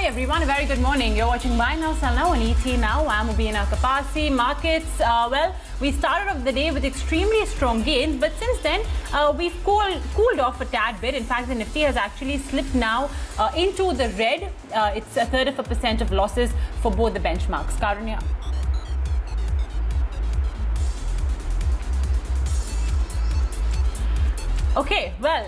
Hi everyone, a very good morning. You're watching Buy Now, Sell Now on ET Now. I'm Mubina Kapasi. Markets, well, we started off the day with extremely strong gains, but since then we've cooled off a tad bit. In fact, the Nifty has actually slipped now into the red. It's 1/3% of losses for both the benchmarks. Karunya. Okay, well,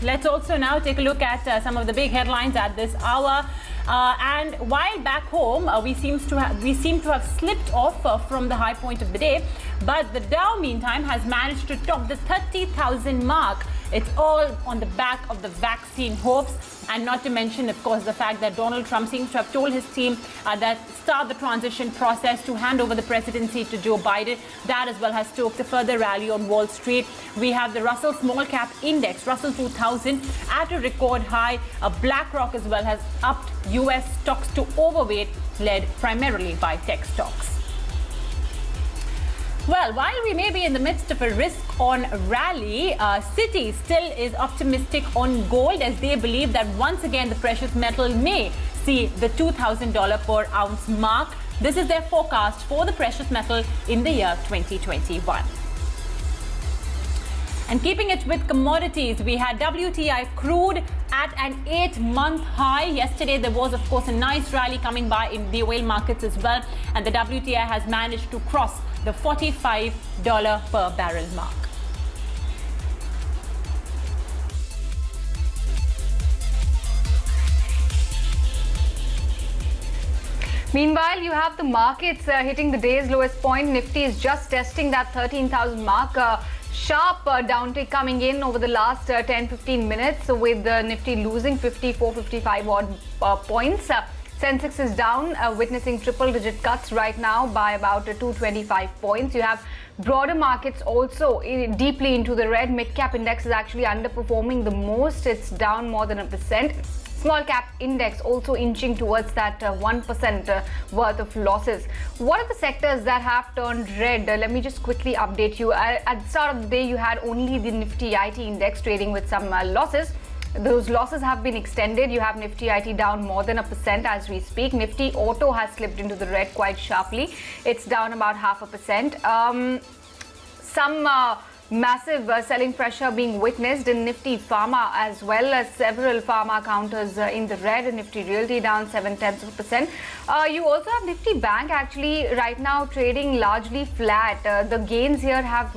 let's also now take a look at some of the big headlines at this hour. And while back home, we seem to have slipped off from the high point of the day, but the Dow, meantime, has managed to top the 30,000 mark. It's all on the back of the vaccine hopes, and not to mention, of course, the fact that Donald Trump seems to have told his team that start the transition process to hand over the presidency to Joe Biden. That as well has stoked a further rally on Wall Street. We have the Russell Small Cap Index, Russell 2000, at a record high. BlackRock as well has upped U.S. stocks to overweight, led primarily by tech stocks. Well, while we may be in the midst of a risk-on rally, Citi still is optimistic on gold, as they believe that once again the precious metal may see the $2,000 per ounce mark. This is their forecast for the precious metal in the year 2021. And keeping it with commodities, we had WTI crude at an 8-month high. Yesterday, there was, of course, a nice rally coming by in the oil markets as well. And the WTI has managed to cross the $45 per barrel mark. Meanwhile, you have the markets hitting the day's lowest point. Nifty is just testing that 13,000 mark. Sharp downtick coming in over the last 10-15 minutes, with the Nifty losing 54-55 odd points. Sensex is down, witnessing triple-digit cuts right now by about 225 points. You have broader markets also deeply into the red. Mid-cap index is actually underperforming the most. It's down more than 1%. Small cap index also inching towards that 1% worth of losses. What are the sectors that have turned red? Let me just quickly update you. At the start of the day, you had only the Nifty IT index trading with some losses. Those losses have been extended. You have Nifty IT down more than 1% as we speak. Nifty Auto has slipped into the red quite sharply. It's down about 0.5%. Some massive selling pressure being witnessed in Nifty Pharma, as well as several pharma counters in the red. Nifty Realty down 0.7%. You also have Nifty Bank actually right now trading largely flat. The gains here have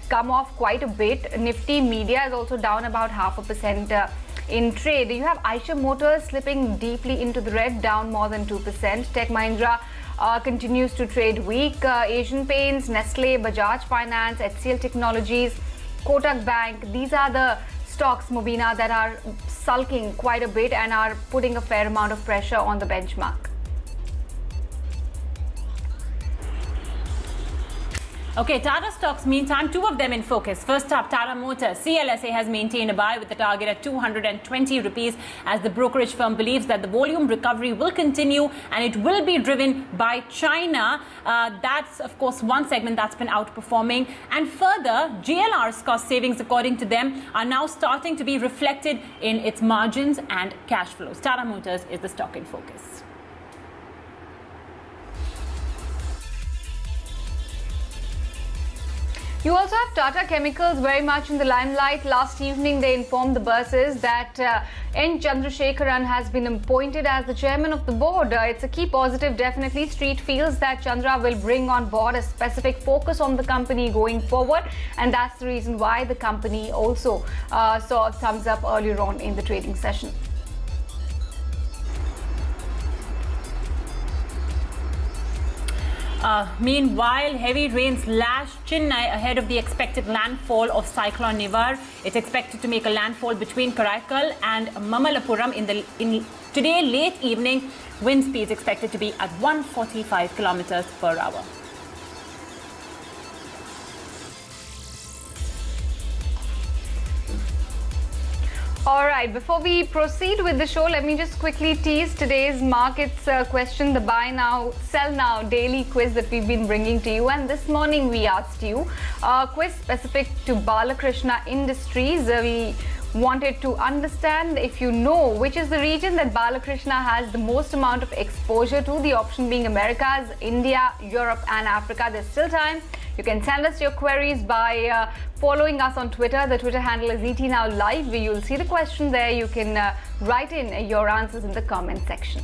come off quite a bit. Nifty Media is also down about 0.5% in trade. You have Eicher Motors slipping deeply into the red, down more than 2%. Tech Mahindra continues to trade weak. Asian Paints, Nestle, Bajaj Finance, HCL Technologies, Kotak Bank, these are the stocks, Mubina, that are sulking quite a bit and are putting a fair amount of pressure on the benchmark. Okay, Tata stocks, meantime, two of them in focus. First up, Tata Motors. CLSA has maintained a buy with the target at 220 rupees, as the brokerage firm believes that the volume recovery will continue and it will be driven by China. That's, of course, one segment that's been outperforming. And further, GLR's cost savings, according to them, are now starting to be reflected in its margins and cash flows. Tata Motors is the stock in focus. You also have Tata Chemicals very much in the limelight. Last evening, they informed the bursars that N. Chandrasekaran has been appointed as the chairman of the board. It's a key positive, definitely. Street feels that Chandra will bring on board a specific focus on the company going forward, and that's the reason why the company also saw a thumbs up earlier on in the trading session. Meanwhile, heavy rains lash Chennai ahead of the expected landfall of Cyclone Nivar. It's expected to make a landfall between Karaikal and Mamallapuram in today late evening. Wind speeds expected to be at 145 kilometers per hour. All right, before we proceed with the show, let me just quickly tease today's markets question, the buy now, sell now daily quiz that we've been bringing to you. And this morning we asked you a quiz specific to Balakrishna Industries. We wanted to understand if you know which is the region that Balakrishna has the most amount of exposure to, the option being Americas, India, Europe and Africa. There's still time. You can send us your queries by following us on Twitter. The Twitter handle is ETNowLive, where you'll see the question there. You can write in your answers in the comment section.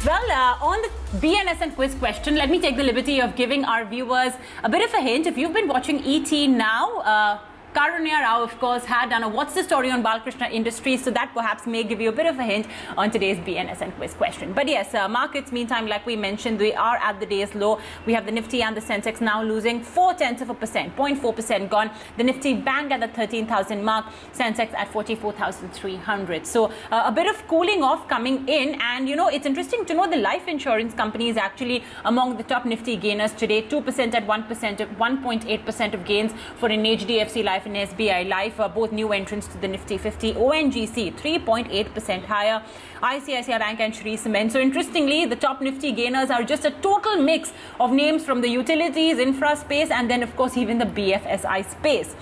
Well, on the BNSN quiz question, let me take the liberty of giving our viewers a bit of a hint. If you've been watching ET Now, Karunya Rao, of course, had done a What's the Story on Balakrishna Industries, so that perhaps may give you a bit of a hint on today's BNSN quiz question. But yes, markets, meantime, like we mentioned, they are at the day's low. We have the Nifty and the Sensex now losing 0.4%, 0.4% gone. The Nifty banged at the 13,000 mark, Sensex at 44,300. So a bit of cooling off coming in. And, you know, it's interesting to know the life insurance companies actually among the top Nifty gainers today, 2% at 1.8% of gains for an HDFC Life and SBI Life, both new entrants to the Nifty 50. ONGC 3.8% higher, ICICI Bank and Shree Cement. So interestingly, the top Nifty gainers are just a total mix of names from the utilities, infra space, and then of course even the BFSI space.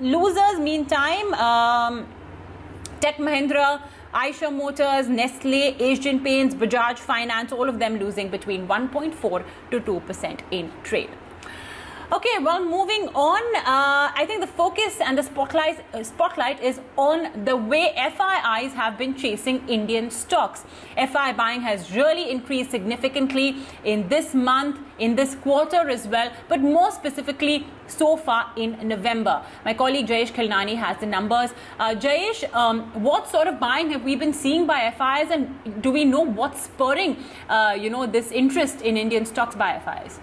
Losers, meantime, Tech Mahindra, Eicher Motors, Nestle, Asian Paints, Bajaj Finance, all of them losing between 1.4 to 2% in trade. Okay, well, moving on, I think the focus and the spotlight is on the way FIIs have been chasing Indian stocks. FI buying has really increased significantly in this month, in this quarter as well, but more specifically so far in November. My colleague Jayesh Khilnani has the numbers. Jayesh, what sort of buying have we been seeing by FIs, and do we know what's spurring, this interest in Indian stocks by FIs?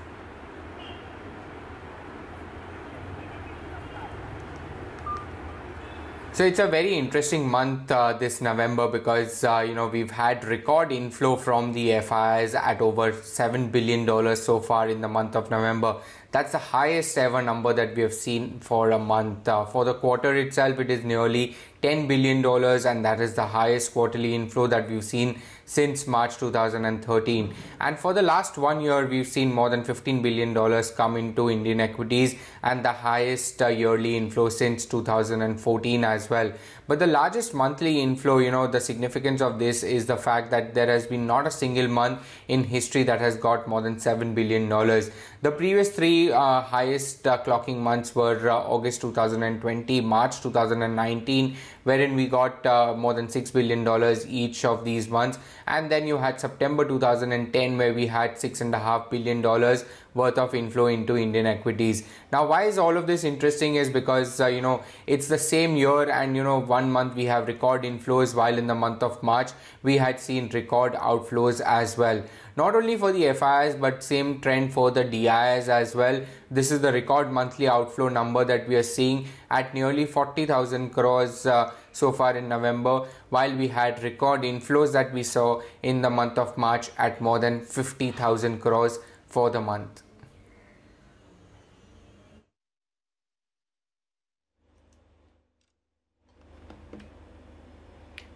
So it's a very interesting month this November because we've had record inflow from the FIs at over $7 billion so far in the month of November. That's the highest ever number that we have seen for a month. For the quarter itself, it is nearly $10 billion, and that is the highest quarterly inflow that we've seen since March 2013. And for the last 1 year, we've seen more than $15 billion come into Indian equities, and the highest yearly inflow since 2014 as well. But the largest monthly inflow, the significance of this is the fact that there has been not a single month in history that has got more than $7 billion. The previous three highest clocking months were August 2020, March 2019, wherein we got more than $6 billion each of these months. And then you had September 2010, where we had $6.5 billion worth of inflow into Indian equities. Now, why is all of this interesting is because, it's the same year, and, 1 month we have record inflows, while in the month of March, we had seen record outflows as well. Not only for the FIs, but same trend for the DIs as well. This is the record monthly outflow number that we are seeing at nearly 40,000 crores so far in November, while we had record inflows that we saw in the month of March at more than 50,000 crores for the month.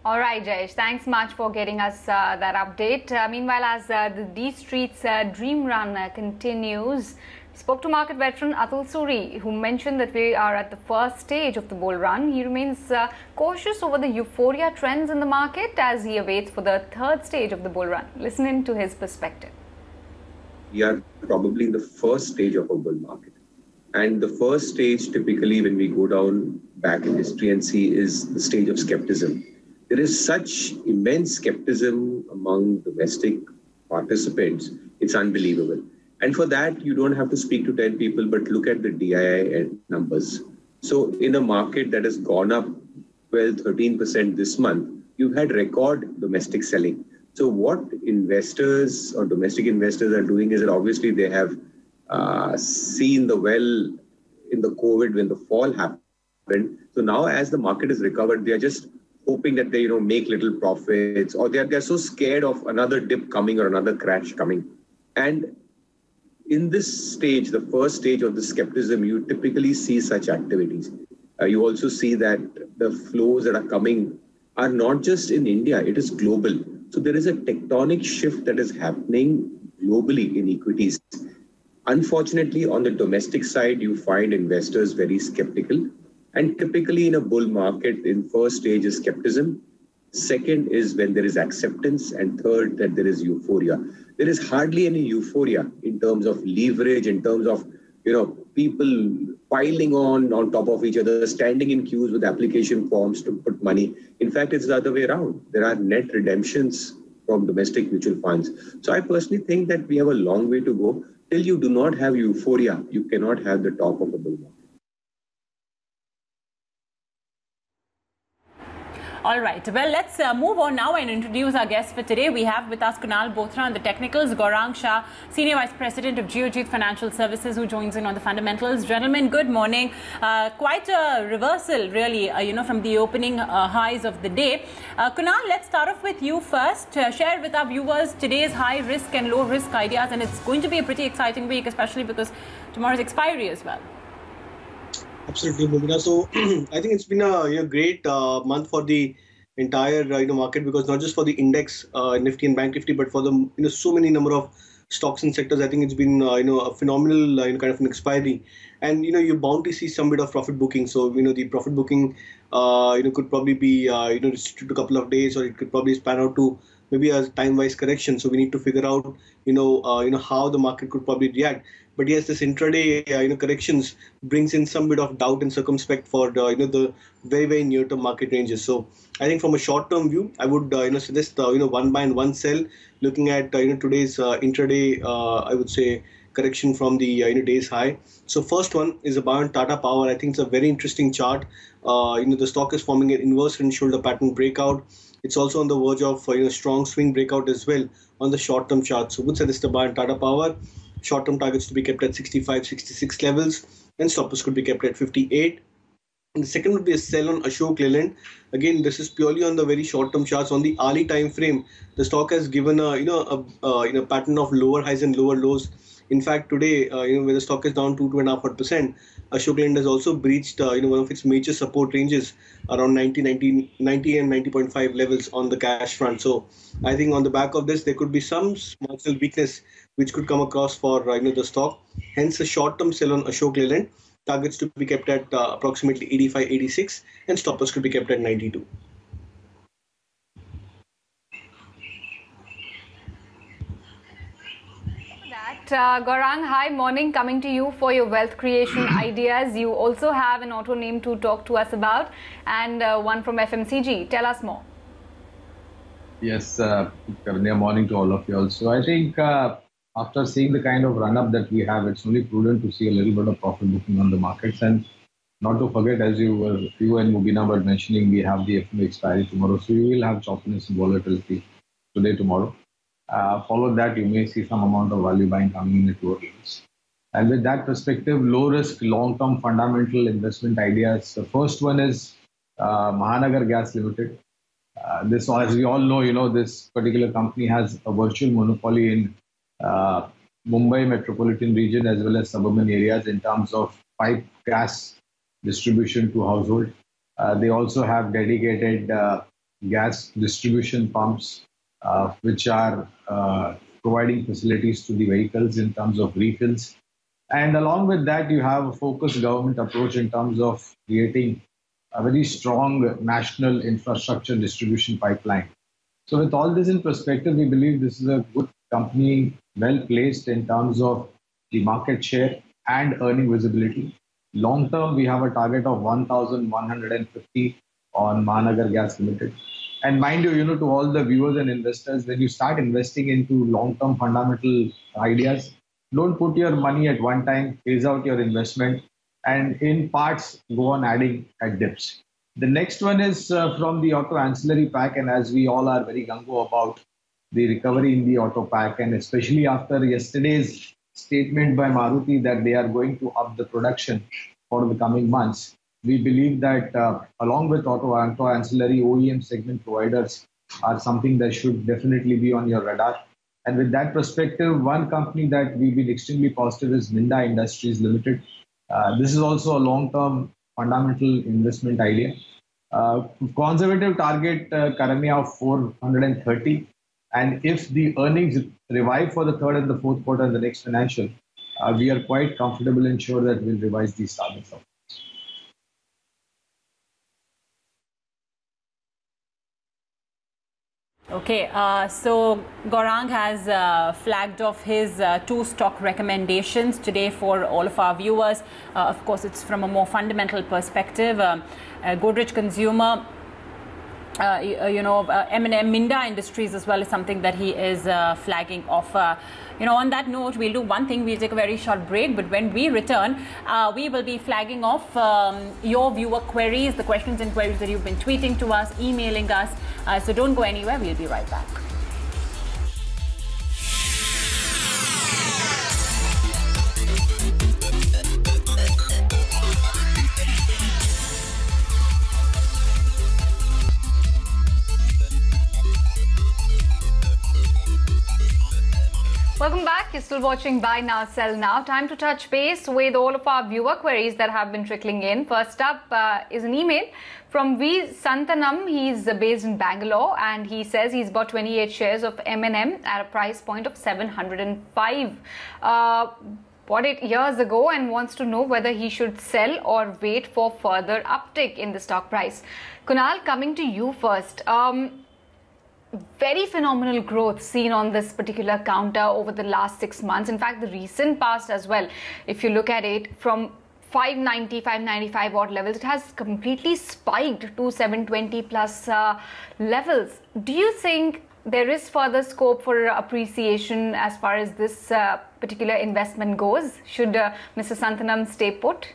All right, Jayesh, thanks much for getting us that update. Meanwhile, as the D Street's dream run continues, spoke to market veteran Atul Suri, who mentioned that we are at the first stage of the bull run. He remains cautious over the euphoria trends in the market as he awaits for the third stage of the bull run. Listen in to his perspective. We are probably in the first stage of a bull market. And the first stage, typically, when we go down back in history and see, is the stage of skepticism. There is such immense skepticism among domestic participants, it's unbelievable. And for that, you don't have to speak to 10 people, but look at the DII numbers. So in a market that has gone up 12, 13% this month, you've had record domestic selling. So what investors or domestic investors are doing is that obviously they have seen the well in the COVID when the fall happened. So now as the market is recovered, they are just hoping that they make little profits, or they're so scared of another dip coming or another crash coming. And in this stage, the first stage of the skepticism, you typically see such activities. You also see that the flows that are coming are not just in India, it is global. So there is a tectonic shift that is happening globally in equities. Unfortunately, on the domestic side, you find investors very skeptical. And typically in a bull market, in first stage is skepticism. Second is when there is acceptance. And third, that there is euphoria. There is hardly any euphoria in terms of leverage, in terms of, people piling on top of each other, standing in queues with application forms to put money. In fact, it's the other way around. There are net redemptions from domestic mutual funds. So I personally think that we have a long way to go. Till you do not have euphoria, you cannot have the top of the bull market. All right. Well, let's move on now and introduce our guests for today. We have with us Kunal Bothra on the technicals, Gaurang Shah, Senior Vice President of Geojit Financial Services, who joins in on the fundamentals. Gentlemen, good morning. Quite a reversal, really, from the opening highs of the day. Kunal, let's start off with you first. Share with our viewers today's high risk and low risk ideas, and it's going to be a pretty exciting week, especially because tomorrow's expiry as well. Absolutely, Bhumika. So I think it's been a great month for the entire market, because not just for the index Nifty and Bank Nifty, but for the so many number of stocks and sectors. I think it's been a phenomenal kind of an expiry, and you're bound to see some bit of profit booking. So the profit booking could probably be restricted to a couple of days, or it could probably span out to maybe a time-wise correction. So we need to figure out how the market could probably react. But yes, this intraday corrections brings in some bit of doubt and circumspect for the very, very near-term market ranges. So I think from a short-term view, I would suggest one buy and one sell, looking at today's intraday I would say correction from the day's high. So first one is a buy on Tata Power. I think it's a very interesting chart. The stock is forming an inverse and shoulder pattern breakout. It's also on the verge of strong swing breakout as well on the short-term chart. So would suggest a buy on Tata Power. Short-term targets to be kept at 65, 66 levels, and stoppers could be kept at 58. And the second would be a sell on Ashok Leyland. Again, this is purely on the very short-term charts. On the hourly time frame, the stock has given a pattern of lower highs and lower lows. In fact, today, where the stock is down 2.5%, Ashok Leyland has also breached one of its major support ranges around 90 and 90.5 levels on the cash front. So I think on the back of this, there could be some small weakness which could come across for the stock. Hence, a short-term sell on Ashok Leyland. Targets to be kept at approximately 85, 86, and stoppers could be kept at 92. Gaurang, hi, morning, coming to you for your wealth creation ideas. You also have an auto name to talk to us about, and one from FMCG. Tell us more. Yes, Karnia, morning to all of you also. I think after seeing the kind of run-up that we have, it's only prudent to see a little bit of profit booking on the markets. And not to forget, as you and Mubina were mentioning, we have the FMA expiry tomorrow. So you will have choppiness and volatility today, tomorrow. Follow that, you may see some amount of value buying coming in at lower levels. And with that perspective, low risk, long-term fundamental investment ideas. The first one is Mahanagar Gas Limited. This, as we all know, this particular company has a virtual monopoly in Mumbai metropolitan region as well as suburban areas in terms of pipe gas distribution to household. They also have dedicated gas distribution pumps, which are providing facilities to the vehicles in terms of refills. And along with that, you have a focused government approach in terms of creating a very strong national infrastructure distribution pipeline. So with all this in perspective, we believe this is a good company, well placed in terms of the market share and earning visibility. Long term, we have a target of 1,150 on Mahanagar Gas Limited. And mind you, to all the viewers and investors, when you start investing into long-term fundamental ideas, don't put your money at one time, phase out your investment, and in parts go on adding at dips. The next one is from the auto ancillary pack, and as we all are very gung-ho about the recovery in the auto pack, and especially after yesterday's statement by Maruti that they are going to up the production for the coming months, we believe that along with auto ancillary OEM segment providers are something that should definitely be on your radar. And with that perspective, one company that we've been extremely positive is Minda Industries Limited. This is also a long-term fundamental investment idea. Conservative target currently of 430. And if the earnings revive for the third and the fourth quarter in the next financial, we are quite comfortable and sure that we'll revise these targets up. Okay, so Gaurang has flagged off his two stock recommendations today for all of our viewers. Of course, it's from a more fundamental perspective. Godrej Consumer, M&M, Minda Industries as well is something that he is flagging off. On that note, we'll do one thing. We'll take a very short break, but when we return, we will be flagging off your viewer queries, the questions and queries that you've been tweeting to us, emailing us. So don't go anywhere. We'll be right back. Welcome back. You're still watching Buy Now, Sell Now. Time to touch base with all of our viewer queries that have been trickling in. First up is an email from V. Santanam. He's based in Bangalore and he says he's bought 28 shares of M&M at a price point of 705. Bought it years ago and wants to know whether he should sell or wait for further uptick in the stock price. Kunal, coming to you first. Very phenomenal growth seen on this particular counter over the last 6 months. In fact, the recent past as well, if you look at it from 590, 595 odd levels, it has completely spiked to 720 plus levels. Do you think there is further scope for appreciation as far as this particular investment goes? Should Mr. Santanam stay put?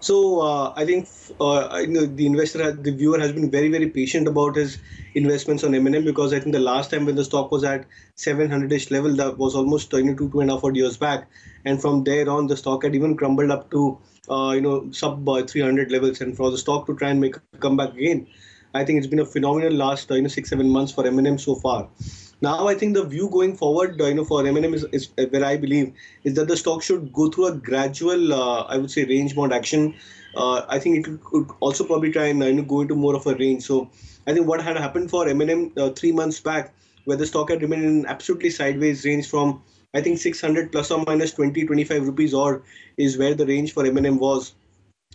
So I think the viewer has been very, very patient about his investments on M&M, because I think the last time when the stock was at 700-ish level, that was almost 2.5 odd years back, and from there on the stock had even crumbled up to sub 300 levels, and for the stock to try and make a comeback again, I think it's been a phenomenal last 6-7 months for M&M so far. Now, I think the view going forward, for M&M is where I believe is that the stock should go through a gradual, I would say, range-bound action. I think it could also probably try and go into more of a range. So, I think what had happened for M&M 3 months back, where the stock had remained in an absolutely sideways range from, I think, 600 plus or minus 20, 25 rupees or is where the range for M&M was.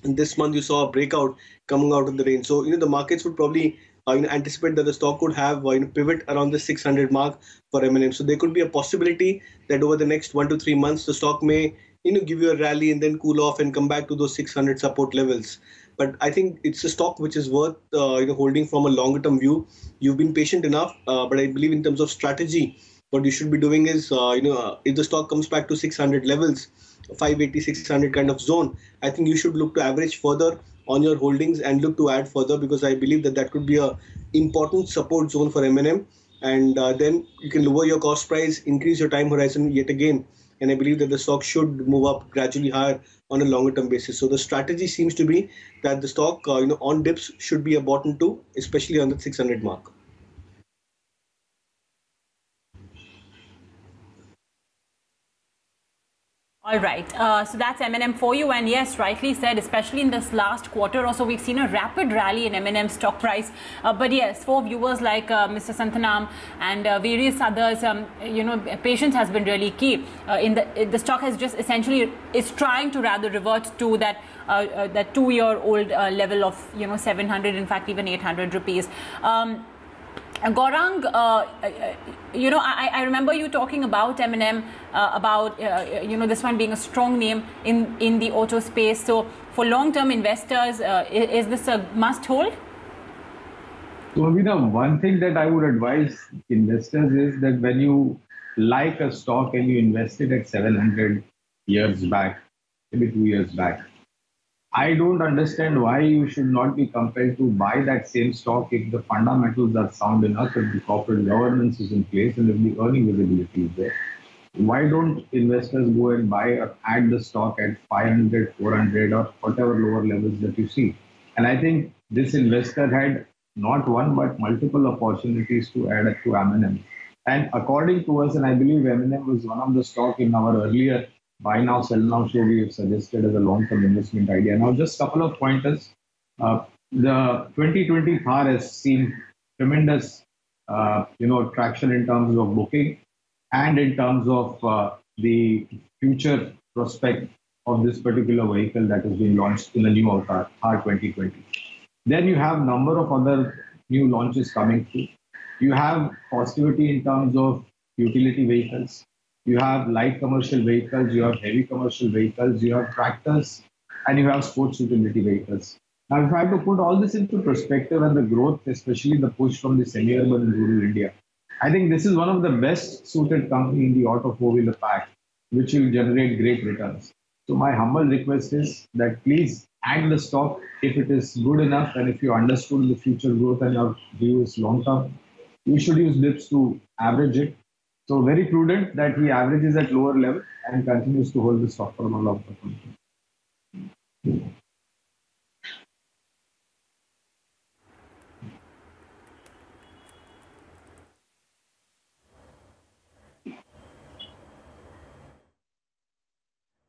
And this month you saw a breakout coming out of the range. So, the markets would probably anticipate that the stock could have pivot around the 600 mark for M&M. So there could be a possibility that over the next 1 to 3 months, the stock may give you a rally and then cool off and come back to those 600 support levels. But I think it's a stock which is worth holding from a longer term view. You've been patient enough, but I believe in terms of strategy, what you should be doing is if the stock comes back to 600 levels, 580, 600 kind of zone, I think you should look to average further on your holdings and look to add further, because I believe that could be a important support zone for M&M, and then you can lower your cost price, increase your time horizon yet again, and I believe that the stock should move up gradually higher on a longer term basis. So the strategy seems to be that the stock on dips should be a bottom too, especially on the 600 mark. All right, so that's M&M for you, and yes, rightly said, especially in this last quarter or so, we've seen a rapid rally in M&M stock price. But yes, for viewers like Mr. Santanam and various others, patience has been really key. The stock has just essentially is trying to rather revert to that 2-year-old level of 700, in fact even 800 rupees. Gaurang, I remember you talking about M&M, about this one being a strong name in the auto space. So for long-term investors, is this a must-hold? So, one thing that I would advise investors is that when you like a stock and you invested at 700 years back, maybe 2 years back, I don't understand why you should not be compelled to buy that same stock if the fundamentals are sound enough, if the corporate governance is in place, and if the earning visibility is there. Why don't investors go and buy or add the stock at 500, 400 or whatever lower levels that you see? And I think this investor had not one but multiple opportunities to add it to M&M And according to us, and I believe M&M was one of the stock in our earlier buy now, sell now show we have suggested as a long-term investment idea. Now, just a couple of pointers. The 2020 Thar has seen tremendous, traction in terms of booking and in terms of the future prospect of this particular vehicle that has been launched in the new avatar, Thar 2020. Then you have number of other new launches coming through. You have positivity in terms of utility vehicles. You have light commercial vehicles, you have heavy commercial vehicles, you have tractors, and you have sports utility vehicles. Now, if I have to put all this into perspective and the growth, especially the push from the semi-urban and rural India, I think this is one of the best suited company in the auto four-wheeler pack, which will generate great returns. So my humble request is that please add the stock if it is good enough and if you understood the future growth and your view is long-term. You should use dips to average it. So very prudent that he averages at lower level and continues to hold the stock for a long term.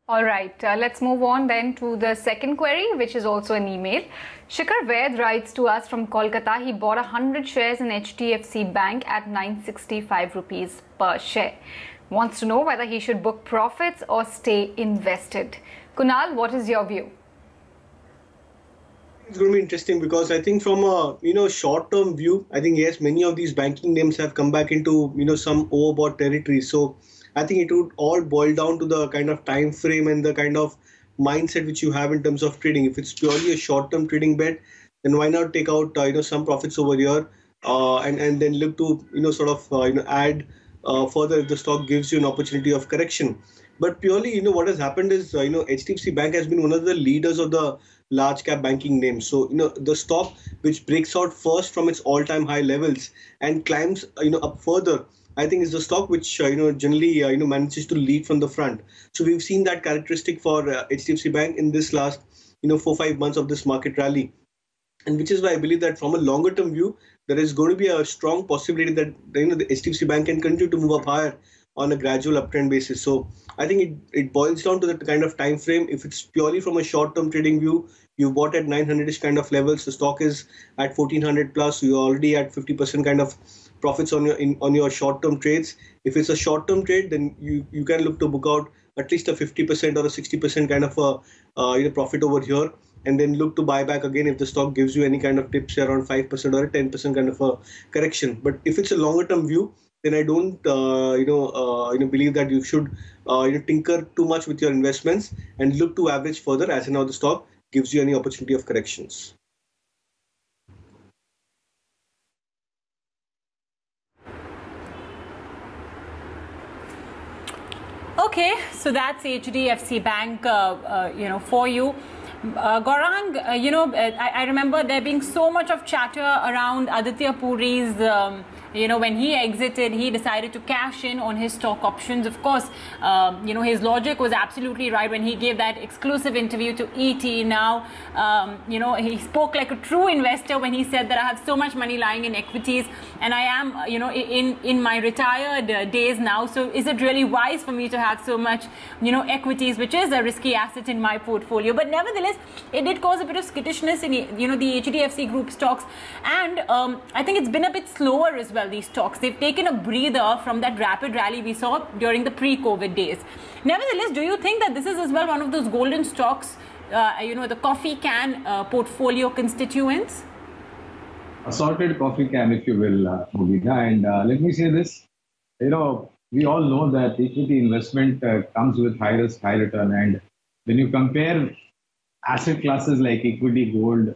All right, let's move on then to the second query, which is also an email. Shikhar Vaid writes to us from Kolkata. He bought 100 shares in HDFC Bank at 965 rupees per share. Wants to know whether he should book profits or stay invested. Kunal, what is your view? It's going to be interesting because I think from a short-term view, I think yes, many of these banking names have come back into some overbought territory. So I think it would all boil down to the kind of time frame and the kind of mindset which you have in terms of trading. If it's purely a short-term trading bet, then why not take out some profits over here and then look to add further if the stock gives you an opportunity of correction. But purely what has happened is HDFC Bank has been one of the leaders of the large cap banking names. So the stock which breaks out first from its all-time high levels and climbs up further, I think is the stock which generally manages to lead from the front. So we've seen that characteristic for HDFC Bank in this last 4-5 months of this market rally, and which is why I believe that from a longer term view there is going to be a strong possibility that the HDFC Bank can continue to move up higher on a gradual uptrend basis. So I think it boils down to the kind of time frame. If it's purely from a short term trading view, you bought at 900ish kind of levels, the stock is at 1400 plus, you're already at 50% kind of profits on your short-term trades. If it's a short-term trade, then you can look to book out at least a 50% or a 60% kind of a profit over here, and then look to buy back again if the stock gives you any kind of tips around 5% or a 10% kind of a correction. But if it's a longer-term view, then I don't believe that you should tinker too much with your investments and look to average further as and how the stock gives you any opportunity of corrections. Okay, so that's HDFC Bank, for you. Gaurang, I remember there being so much of chatter around Aditya Puri's, when he exited, he decided to cash in on his stock options. Of course, his logic was absolutely right when he gave that exclusive interview to ET. Now, he spoke like a true investor when he said that I have so much money lying in equities and I am, in my retired days now. So is it really wise for me to have so much, equities, which is a risky asset in my portfolio? But nevertheless, it did cause a bit of skittishness in, the HDFC group stocks. And I think it's been a bit slower as well, these stocks. They've taken a breather from that rapid rally we saw during the pre-COVID days. Nevertheless, do you think that this is as well one of those golden stocks, the coffee can portfolio constituents? Assorted coffee can, if you will, Mubina. And let me say this, we all know that equity investment comes with high risk, high return. And when you compare asset classes like equity, gold,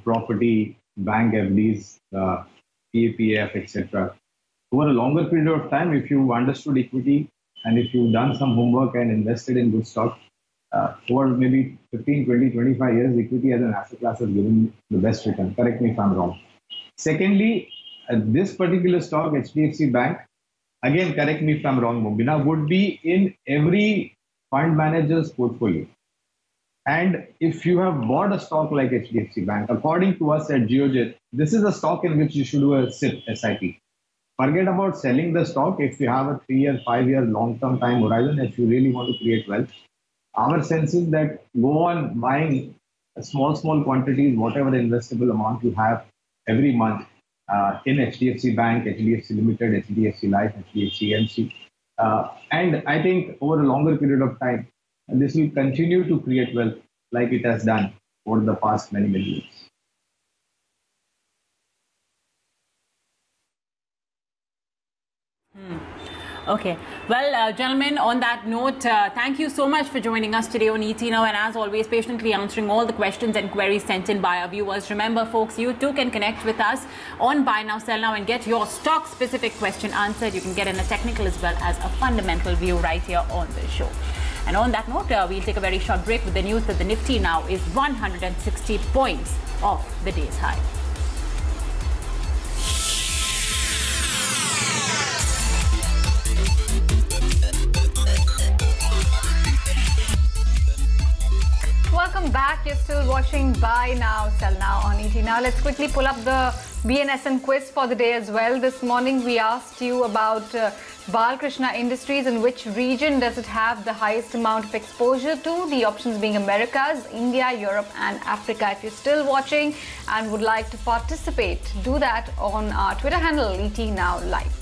property, bank FDs, PAPF, etc. over a longer period of time, if you understood equity and if you've done some homework and invested in good stock, for maybe 15, 20, 25 years, equity as an asset class has given the best return. Correct me if I'm wrong. Secondly, this particular stock, HDFC Bank, again, correct me if I'm wrong, Mubina, would be in every fund manager's portfolio. And if you have bought a stock like HDFC Bank, according to us at Geojit, this is a stock in which you should do a SIP. forget about selling the stock if you have a 3-year, 5-year long-term time horizon, if you really want to create wealth. Our sense is that go on buying small quantities, whatever investable amount you have every month in HDFC Bank, HDFC Limited, HDFC Life, HDFC AMC. And I think over a longer period of time, this will continue to create wealth like it has done over the past many years. Okay. Well, gentlemen, on that note, thank you so much for joining us today on ET Now, and as always, patiently answering all the questions and queries sent in by our viewers. Remember, folks, you too can connect with us on Buy Now, Sell Now and get your stock-specific question answered. You can get in a technical as well as a fundamental view right here on the show. And on that note, we'll take a very short break with the news that the Nifty now is 160 points off the day's high. Welcome back. You're still watching Buy Now, Sell Now on ET Now. Let's quickly pull up the BNSN quiz for the day as well. This morning we asked you about Balkrishna Industries, in which region does it have the highest amount of exposure to? The options being Americas, India, Europe and Africa. If you're still watching and would like to participate, do that on our Twitter handle ET Now Live.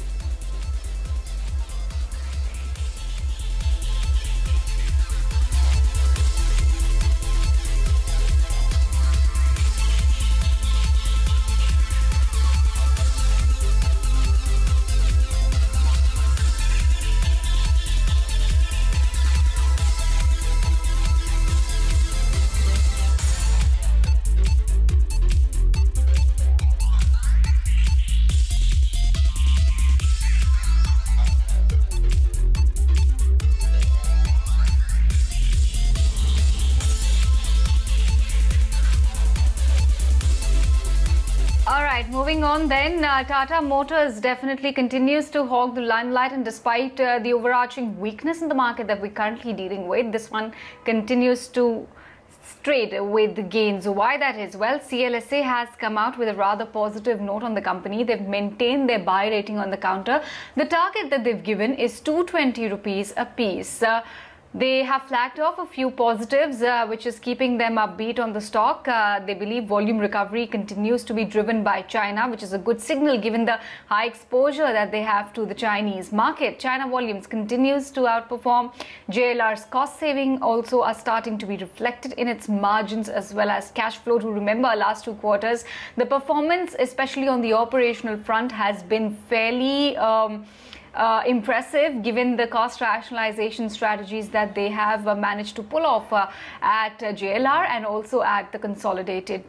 Moving on then, Tata Motors definitely continues to hog the limelight, and despite the overarching weakness in the market that we're currently dealing with, this one continues to trade with the gains. Why that is? Well, CLSA has come out with a rather positive note on the company. They've maintained their buy rating on the counter. The target that they've given is 220 rupees a piece. They have flagged off a few positives, which is keeping them upbeat on the stock. They believe volume recovery continues to be driven by China, which is a good signal given the high exposure that they have to the Chinese market. China volumes continues to outperform. JLR's cost saving also are starting to be reflected in its margins as well as cash flow. To remember, last 2 quarters, the performance, especially on the operational front, has been fairly impressive given the cost rationalization strategies that they have managed to pull off at JLR and also at the consolidated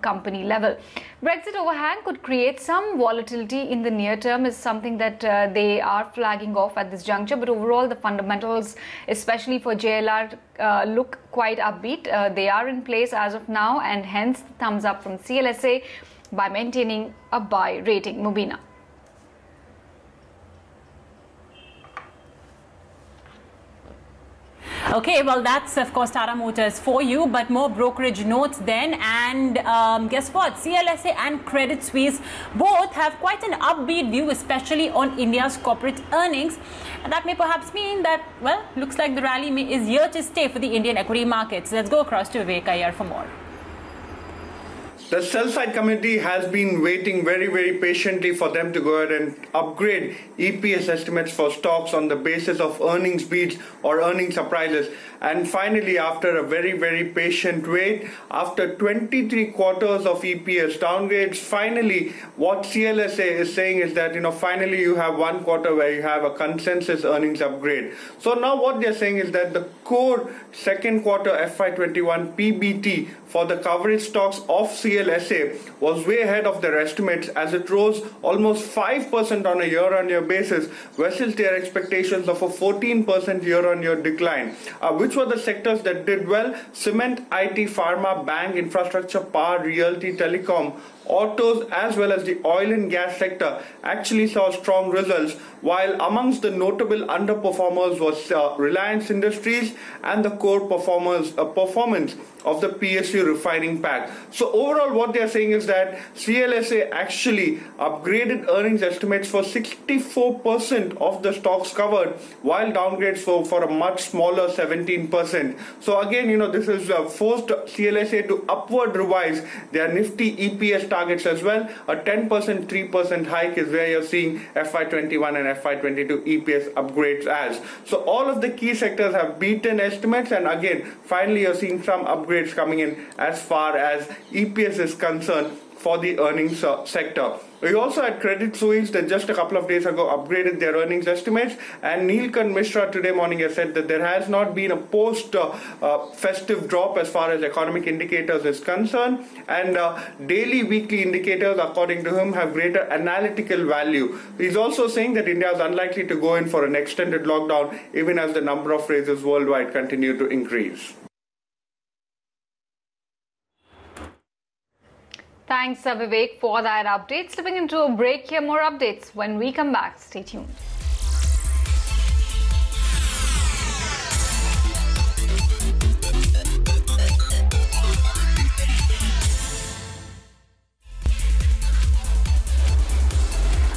company level. Brexit overhang could create some volatility in the near term is something that they are flagging off at this juncture, but overall the fundamentals, especially for JLR, look quite upbeat. They are in place as of now, and hence thumbs up from CLSA by maintaining a buy rating. Mubina. Okay, well, that's of course Tata Motors for you, but more brokerage notes then. And guess what? CLSA and Credit Suisse both have quite an upbeat view, especially on India's corporate earnings. And that may perhaps mean that, well, looks like the rally is here to stay for the Indian equity markets. Let's go across to Vivek Iyer for more. The sell-side committee has been waiting very patiently for them to go ahead and upgrade EPS estimates for stocks on the basis of earnings beats or earnings surprises. And finally, after a very patient wait, after 23 quarters of EPS downgrades, finally what CLSA is saying is that, finally you have 1 quarter where you have a consensus earnings upgrade. So now what they're saying is that the core second quarter FY21 PBT for the coverage stocks of CLSA was way ahead of their estimates, as it rose almost 5% on a year-on-year basis versus their expectations of a 14% year-on-year decline. Which were the sectors that did well? Cement, IT, pharma, bank, infrastructure, power, realty, telecom, autos, as well as the oil and gas sector actually saw strong results, while amongst the notable underperformers was Reliance Industries, and the core performance of the PSU refining pack. So overall, what they are saying is that CLSA actually upgraded earnings estimates for 64% of the stocks covered, while downgrades for a much smaller 17%. So again, this is forced CLSA to upward revise their Nifty EPS targets as well. A 10%, 3% hike is where you're seeing FY21 and FY22 EPS upgrades as. So all of the key sectors have beaten estimates, and again, finally you're seeing some upgrades coming in as far as EPS is concerned for the earnings sector. We also had Credit Suisse that just a couple of days ago upgraded their earnings estimates, and Neelkan Mishra today morning has said that there has not been a post-festive drop as far as economic indicators is concerned, and daily, weekly indicators, according to him, have greater analytical value. He's also saying that India is unlikely to go in for an extended lockdown even as the number of cases worldwide continue to increase. Thanks, Vivek, for that update. Slipping into a break here, more updates when we come back. Stay tuned.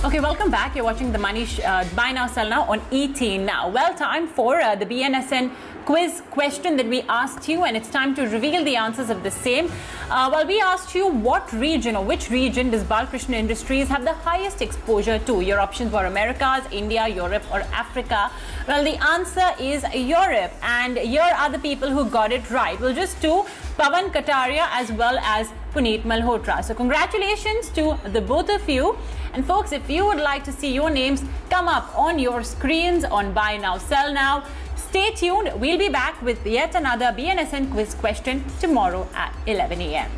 Okay, welcome back. You're watching the Money Buy Now, Sell Now on ET Now. Well, time for the BNSN quiz question that we asked you, and it's time to reveal the answers of the same. Well, we asked you what region or which region does Balkrishna Industries have the highest exposure to? Your options were Americas, India, Europe or Africa. Well, the answer is Europe, and here are the people who got it right. Well, just two, Pavan Kataria as well as Puneet Malhotra. So congratulations to the both of you. And folks, if you would like to see your names come up on your screens on Buy Now, Sell Now, stay tuned. We'll be back with yet another BNSN quiz question tomorrow at 11 a.m.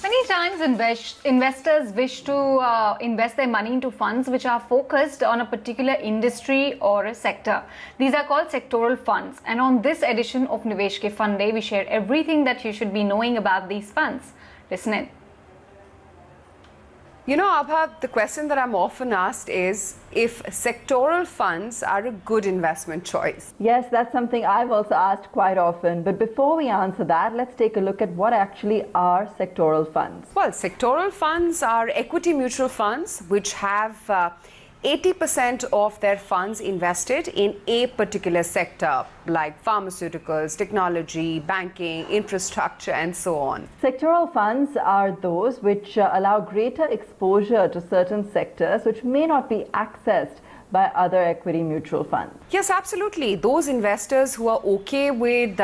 Many times investors wish to invest their money into funds which are focused on a particular industry or a sector. These are called sectoral funds. And on this edition of Nivesh Ke Fund Day, we share everything that you should be knowing about these funds. Listen in. You know, Abha, the question that I'm often asked is if sectoral funds are a good investment choice. Yes, that's something I've also asked quite often. But before we answer that, let's take a look at what actually are sectoral funds. Well, sectoral funds are equity mutual funds which have 80% of their funds invested in a particular sector, like pharmaceuticals, technology, banking, infrastructure, and so on. Sectoral funds are those which allow greater exposure to certain sectors which may not be accessed by other equity mutual funds. Yes, absolutely. Those investors who are okay with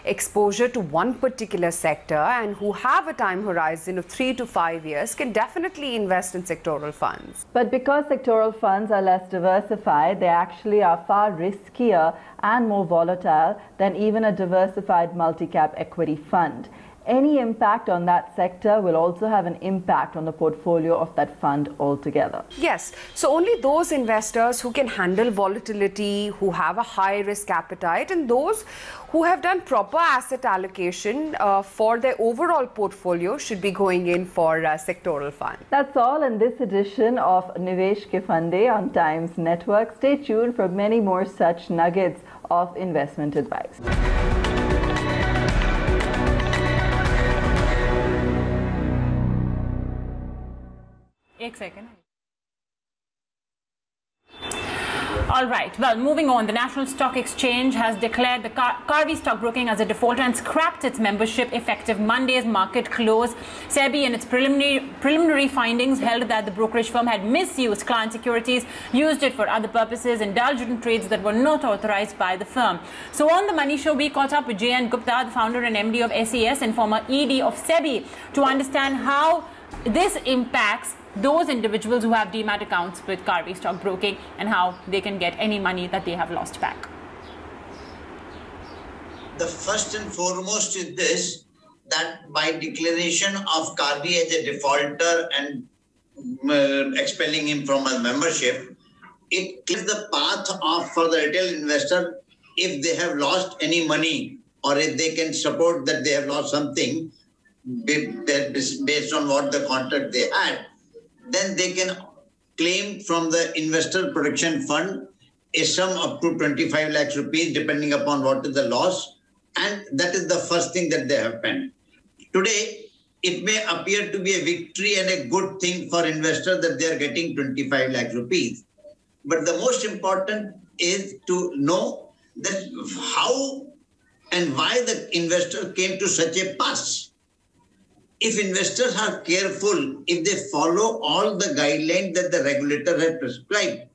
exposure to one particular sector and who have a time horizon of 3 to 5 years can definitely invest in sectoral funds. But because sectoral funds are less diversified, they actually are far riskier and more volatile than even a diversified multi-cap equity fund. Any impact on that sector will also have an impact on the portfolio of that fund altogether. Yes, so only those investors who can handle volatility, who have a high risk appetite, and those who have done proper asset allocation for their overall portfolio should be going in for sectoral funds. That's all in this edition of Nivesh Ke Fund Day on Times Network. Stay tuned for many more such nuggets of investment advice. One second. All right. Well, moving on, the National Stock Exchange has declared the Karvy Stockbroking as a defaulter and scrapped its membership effective Monday's market close. SEBI, in its preliminary findings, held that the brokerage firm had misused client securities, used it for other purposes, indulged in trades that were not authorized by the firm. So on the Money Show, we caught up with J.N. Gupta, the founder and MD of SES and former ED of SEBI, to understand how this impacts those individuals who have demat accounts with Karvy Stockbroking and how they can get any money that they have lost back. The first and foremost is this, that by declaration of Karvy as a defaulter and expelling him from a membership, it clears the path for the retail investor if they have lost any money or if they can support that they have lost something, based on what the contract they had, then they can claim from the investor protection fund a sum up to 25 lakhs rupees depending upon what is the loss, and that is the first thing that they have spent. Today, it may appear to be a victory and a good thing for investors that they are getting 25 lakh rupees. But the most important is to know that how and why the investor came to such a pass. If investors are careful, if they follow all the guidelines that the regulator has prescribed,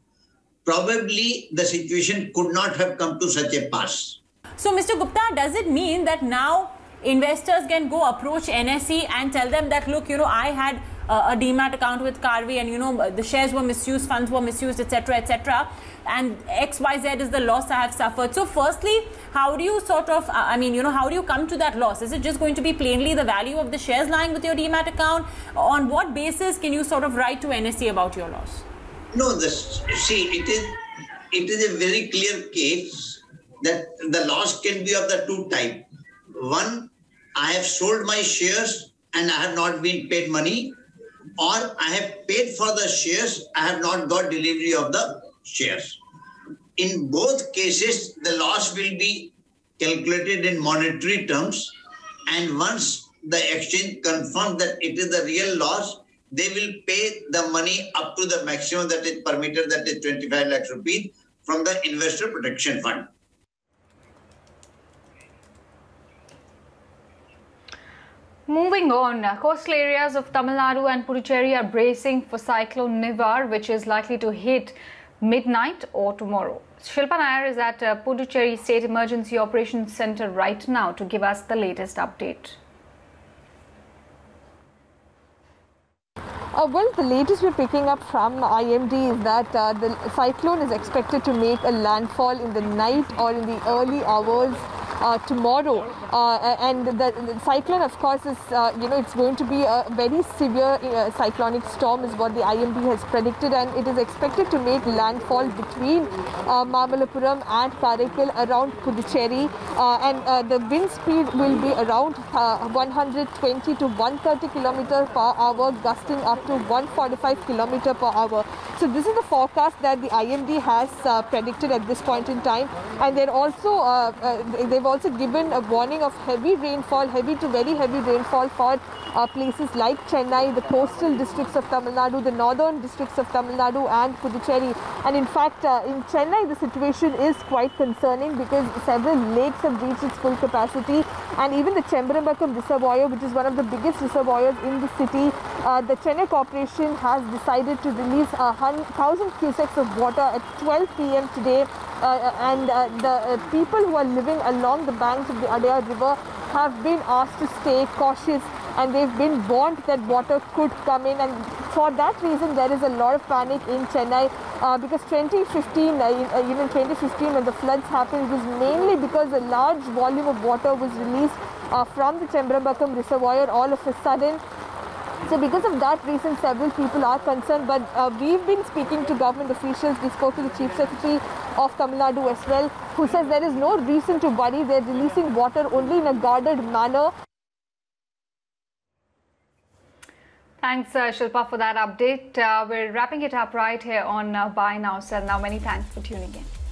probably the situation could not have come to such a pass. So, Mr. Gupta, does it mean that now investors can go approach NSE and tell them that, look, I had a demat account with Karvy and, the shares were misused, funds were misused, etc., and XYZ is the loss I have suffered. So, firstly, how do you sort of, how do you come to that loss? Is it just going to be plainly the value of the shares lying with your demat account? On what basis can you sort of write to NSE about your loss? No, it is a very clear case that the loss can be of the two types. One, I have sold my shares and I have not been paid money, or I have paid for the shares, I have not got delivery of the shares. In both cases, the loss will be calculated in monetary terms, and once the exchange confirms that it is the real loss, they will pay the money up to the maximum that is permitted, that is 25 lakhs rupees from the investor protection fund. Moving on, coastal areas of Tamil Nadu and Puducherry are bracing for cyclone Nivar, which is likely to hit midnight or tomorrow. Shilpa Nair is at Puducherry State Emergency Operations Center right now to give us the latest update. Well, the latest we're picking up from IMD is that the cyclone is expected to make a landfall in the night or in the early hours tomorrow, and the cyclone, of course, is it's going to be a very severe cyclonic storm is what the IMD has predicted, and it is expected to make landfall between Mamalapuram and Karaikal around Puducherry, and the wind speed will be around 120 to 130 km per hour, gusting up to 145 km per hour. So this is the forecast that the IMD has predicted at this point in time, and they're also they've also given a warning of heavy rainfall, heavy to very heavy rainfall for places like Chennai, the coastal districts of Tamil Nadu, the northern districts of Tamil Nadu and Puducherry. And in fact, in Chennai, the situation is quite concerning because several lakes have reached its full capacity, and even the Chembrambakam reservoir, which is one of the biggest reservoirs in the city, the Chennai Corporation has decided to release 1,000 cusecs of water at 12 p.m. today, and the people who are living along the banks of the Adaya River have been asked to stay cautious, and they've been warned that water could come in, and for that reason there is a lot of panic in Chennai because 2015 when the floods happened, it was mainly because a large volume of water was released from the Chembrambakam reservoir all of a sudden. So because of that reason, several people are concerned, but we've been speaking to government officials. We spoke to the Chief Secretary of Tamil Nadu as well, who says there is no reason to worry. They're releasing water only in a guarded manner. Thanks, Shilpa, for that update. We're wrapping it up right here on Buy Now, Sell Now. Many thanks for tuning in.